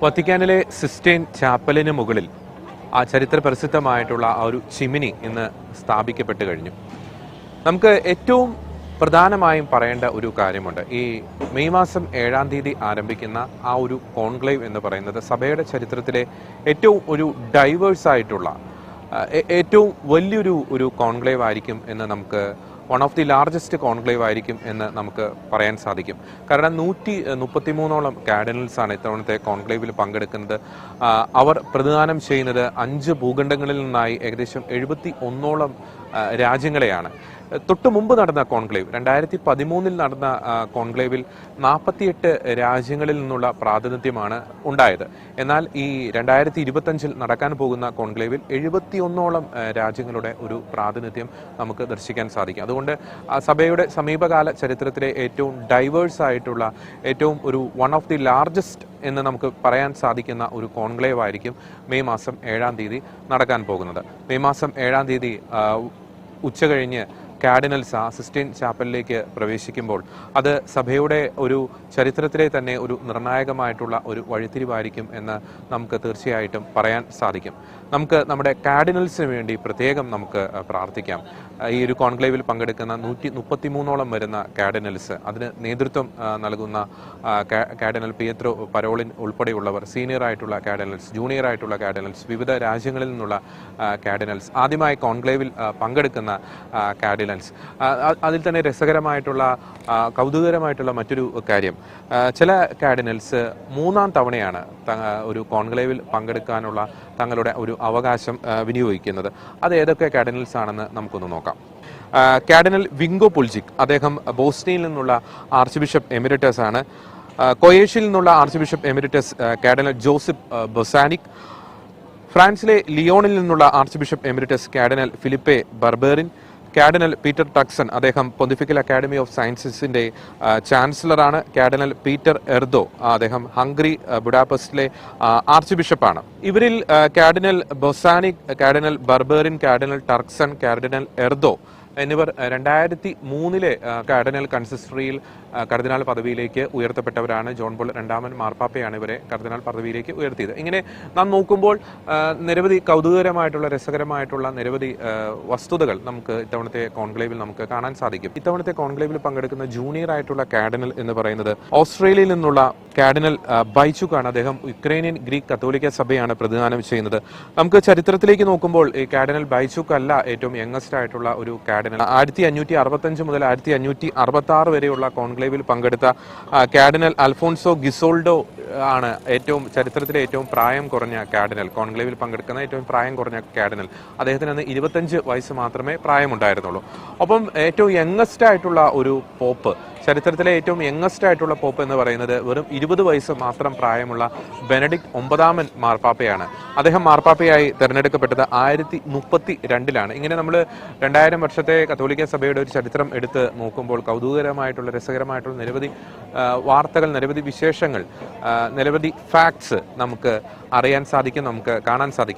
വത്തിക്കാനിലെ cysteine ചാപ്പലിന് മുകളിൽ ആ ചരിത്ര പ്രസിദ്ധമായിട്ടുള്ള ആ ഒരു ചിമിനി ഇന്ന് സ്ഥാപിക്കപ്പെട്ട് കഴിഞ്ഞു. നമുക്ക് ഏറ്റവും പ്രധാനമായും പറയേണ്ട ഒരു കാര്യമുണ്ട്. ഈ മെയ് മാസം 7-ാം തീയതി ആരംഭിക്കുന്ന ആ ഒരു കോൺക്ലേവ് എന്ന് പറയുന്നത് സഭയുടെ ചരിത്രത്തിലെ ഏറ്റവും ഒരു ഡൈവേഴ്സ് ആയിട്ടുള്ള ഏറ്റവും വലിയൊരു കോൺക്ലേവ് ആയിരിക്കും എന്ന് നമുക്ക് one of the largest conclave ആയിരിക്കും എന്ന് നമുക്ക് പറയാൻ സാധിക്കും. കാരണം 133ഓളം കാർഡിനൽസ് ആണ് ഇത്തവണത്തെ കോൺക്ലേവിൽ പങ്കെടുക്കുന്നത്. അവർ പ്രതിദാനം ചെയ്യുന്നത് 5 ഭൂഖണ്ഡങ്ങളിൽ നിന്നായി ഏകദേശം 71ഓളം രാജ്യങ്ങളെയാണ്. തൊട്ടു മുമ്പ് നടന്ന കോൺക്ലേവ് 2013 നടന്ന കോൺക്ലേവിൽ 48 രാജ്യങ്ങളിൽ നിന്നുള്ള പ്രാതിനിധ്യമാണ് ഉണ്ടായത്. എന്നാൽ ഈ 2025 നടക്കാൻ പോകുന്ന കോൺക്ലേവിൽ 71ഓളം രാജ്യങ്ങളുടെ ഒരു പ്രാതിനിധ്യം നമുക്ക് ദർശിക്കാൻ സാധിക്കും. അതുകൊണ്ട് സഭയുടെ സമീപകാല ചരിത്രത്തിലെ ഏറ്റവും ഡൈവേഴ്സ് ആയിട്ടുള്ള ഏറ്റവും ഒരു വൺ ഓഫ് ദി ലാർജസ്റ്റ് എന്ന് നമുക്ക് പറയാൻ സാധിക്കുന്ന ഒരു കോൺക്ലേവ് ആയിരിക്കും മെയ് മാസം 7-ാം തീയതി നടക്കാൻ പോകുന്നത്. മെയ് മാസം 7-ാം തീയതി ഉച്ചകഴിഞ്ഞ് കാർഡിനൽസ് സിസ്റ്റൈൻ ചാപ്പലിലേക്ക് പ്രവേശിക്കുമ്പോൾ അത് സഭയുടെ ഒരു ചരിത്രത്തിലെ തന്നെ ഒരു നിർണായകമായിട്ടുള്ള ഒരു വഴിത്തിരിവായിരിക്കും എന്ന് നമുക്ക് തീർച്ചയായിട്ടും പറയാൻ സാധിക്കും. നമുക്ക് നമ്മുടെ കാർഡിനൽസിന് വേണ്ടി പ്രത്യേകം നമുക്ക് പ്രാർത്ഥിക്കാം. ഈ ഒരു കോൺക്ലേവിൽ പങ്കെടുക്കുന്ന 133ഓളം വരുന്ന കാർഡിനൽസ്, അതിന് നേതൃത്വം നൽകുന്ന കാർഡിനൽ പിയത്രോ പരോളിൻ ഉൾപ്പെടെയുള്ളവർ, സീനിയർ ആയിട്ടുള്ള കാർഡിനൽസ്, ജൂനിയർ ആയിട്ടുള്ള കാർഡിനൽസ്, വിവിധ രാജ്യങ്ങളിൽ നിന്നുള്ള കാർഡിനൽസ്, ആദ്യമായി കോൺക്ലേവിൽ പങ്കെടുക്കുന്ന കാർഡിനൽസ്. അതിൽ തന്നെ രസകരമായിട്ടുള്ള കൗതുകകരമായിട്ടുള്ള മറ്റൊരു കാര്യം, ചില കാർഡിനൽസ് 3-ാം തവണയാണ് ഒരു കോൺക്ലേവിൽ പങ്കെടുക്കാനുള്ള തങ്ങളുടെ ഒരു അവകാശം വിനിയോഗിക്കുന്നത്. അത് ഏതൊക്കെ കാർഡിനൽസ് ആണെന്ന് നമുക്കൊന്ന് നോക്കാം. കാർഡിനൽ വിങ്കോ പുൽജിക്, അദ്ദേഹം ബോസ്നിയയിൽ നിന്നുള്ള ആർച്ച് ബിഷപ്പ് എമിരറ്റസ് ആണ്. കൊയേഷ്യയിൽ നിന്നുള്ള archbishop emeritus cardinal Joseph Bozanic. ഫ്രാൻസിലെ ലിയോണിൽ നിന്നുള്ള archbishop emeritus cardinal Philippe Barbarin. Cardinal Peter Turkson, അദ്ദേഹം പൊന്തിഫിക്കൽ അക്കാഡമി ഓഫ് സയൻസസിന്റെ ചാൻസലറാണ്. കാർഡിനൽ പീറ്റർ എർദോ, അദ്ദേഹം ഹംഗറി ബുഡാപെസ്റ്റിലെ ആർച്ച് ബിഷപ്പാണ്. ഇവരിൽ cardinal Bozanic, cardinal Barbarin, cardinal Turkson, cardinal Erdo എന്നിവർ 2003 കാർഡിനൽ കൺസിസ്റ്ററിയിൽ കർദിനാൾ പദവിയിലേക്ക് ഉയർത്തപ്പെട്ടവരാണ്. ജോൺ പോൾ രണ്ടാമൻ മാർപ്പാപ്പയാണ് ഇവരെ കർദിനാൾ പദവിയിലേക്ക് ഉയർത്തിയത്. ഇങ്ങനെ നാം നോക്കുമ്പോൾ നിരവധി കൗതുകകരമായിട്ടുള്ള രസകരമായിട്ടുള്ള നിരവധി വസ്തുതകൾ നമുക്ക് ഇത്തവണത്തെ കോൺക്ലേവിൽ നമുക്ക് കാണാൻ സാധിക്കും. ഇത്തവണത്തെ കോൺക്ലേവിൽ പങ്കെടുക്കുന്ന ജൂനിയർ ആയിട്ടുള്ള കാർഡിനൽ എന്ന് പറയുന്നത് ഓസ്ട്രേലിയയിൽ നിന്നുള്ള കാർഡിനൽ ബൈചുക് ആണ്. അദ്ദേഹം യുക്രൈനിയൻ ഗ്രീക്ക് കത്തോലിക്ക സഭയാണ് പ്രതിദാനം ചെയ്യുന്നത്. നമുക്ക് ചരിത്രത്തിലേക്ക് നോക്കുമ്പോൾ ഈ കാർഡിനൽ ബൈചുക് അല്ല ഏറ്റവും യങ്ങസ്റ്റ് ആയിട്ടുള്ള ഒരു കാർഡിനൽ. 1565 മുതൽ 1566 വരെയുള്ള കോൺക്ലേവിൽ പങ്കെടുത്ത കാർഡിനൽ അൽഫോൺസോ ഗിസോൾഡോ ആണ് ചരിത്രത്തിലെ ഏറ്റവും പ്രായം കുറഞ്ഞ കാർഡിനൽ. കോൺക്ലേവിൽ പങ്കെടുക്കുന്ന ഏറ്റവും പ്രായം കുറഞ്ഞ കാർഡിനൽ. അദ്ദേഹത്തിന് അന്ന് 25 വയസ്സ് മാത്രമേ പ്രായമുണ്ടായിരുന്നുള്ളൂ. ഒപ്പം ഏറ്റവും യങ്ങസ്റ്റ് ആയിട്ടുള്ള ഒരു പോപ്പ്, ചരിത്രത്തിലെ ഏറ്റവും യങ്ങസ്റ്റ് ആയിട്ടുള്ള പോപ്പ് എന്ന് പറയുന്നത് വെറും 20 വയസ്സ് മാത്രം പ്രായമുള്ള ബെനഡിക്ട് 9ാമൻ മാർപ്പാപ്പയാണ്. അദ്ദേഹം മാർപ്പാപ്പയായി തെരഞ്ഞെടുക്കപ്പെട്ടത് 1032 ഇങ്ങനെ നമ്മൾ 2000 വർഷത്തെ കത്തോലിക്ക സഭയുടെ ഒരു ചരിത്രം എടുത്ത് നോക്കുമ്പോൾ കൗതുകകരമായിട്ടുള്ള രസകരമായിട്ടുള്ള നിരവധി വാർത്തകൾ, നിരവധി വിശേഷങ്ങൾ, നിരവധി ഫാക്ട്സ് നമുക്ക് അറിയാൻ സാധിക്കും, നമുക്ക് കാണാൻ സാധിക്കും.